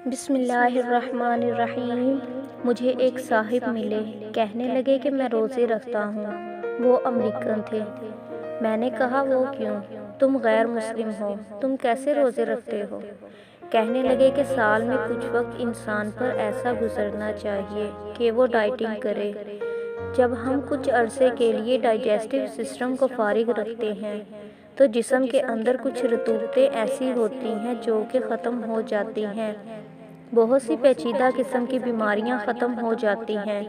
بسم اللہ الرحمن الرحیم۔ مجھے ایک صاحب ملے، کہنے لگے کہ میں روزے رکھتا ہوں۔ وہ امریکن تھے۔ میں نے کہا وہ کیوں؟ تم غیر مسلم ہو، تم کیسے روزے رکھتے ہو؟ کہنے لگے کہ سال میں کچھ وقت انسان پر ایسا گزرنا چاہیے کہ وہ ڈائٹنگ کرے۔ جب ہم کچھ عرصے کے لیے ڈائجسٹو سسٹم کو فارغ رکھتے ہیں تو جسم کے اندر کچھ رطوبتیں ایسی ہوتی ہیں جو کہ ختم ہو جاتی ہیں۔ بہت سی پیچیدہ قسم کی بیماریاں ختم ہو جاتی ہیں۔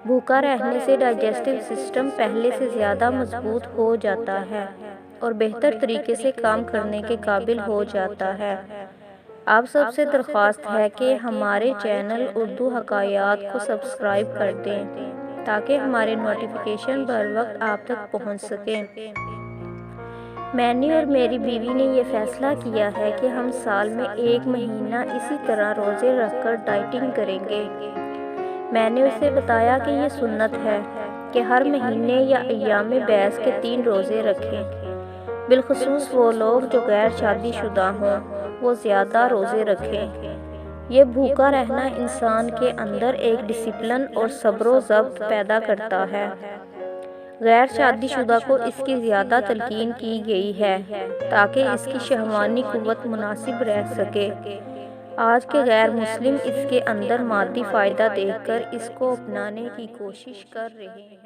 بھوکا رہنے سے ڈائجسٹو سسٹم پہلے سے زیادہ مضبوط ہو جاتا ہے اور بہتر طریقے سے کام کرنے کے قابل ہو جاتا ہے۔ آپ سب سے درخواست ہے کہ ہمارے چینل اردو حکایات کو سبسکرائب کر دیں تاکہ ہمارے نوٹیفیکیشن بر وقت آپ تک پہنچ سکیں۔ میں نے اور میری بیوی نے یہ فیصلہ کیا ہے کہ ہم سال میں 1 مہینہ اسی طرح روزے رکھ کر ڈائٹنگ کریں گے۔ میں نے اسے بتایا کہ یہ سنت ہے کہ ہر مہینے یا ایام بیس کے 3 روزے رکھیں۔ بالخصوص وہ لوگ جو غیر شادی شدہ ہوں، وہ زیادہ روزے رکھیں۔ یہ بھوکا رہنا انسان کے اندر ایک ڈسپلن اور صبر و ضبط پیدا کرتا ہے۔ غیر شادی شدہ کو اس کی زیادہ تلقین کی گئی ہے تاکہ اس کی شہوانی قوت مناسب رہ سکے۔ آج کے غیر مسلم اس کے اندر مادی فائدہ دیکھ کر اس کو اپنانے کی کوشش کر رہے ہیں۔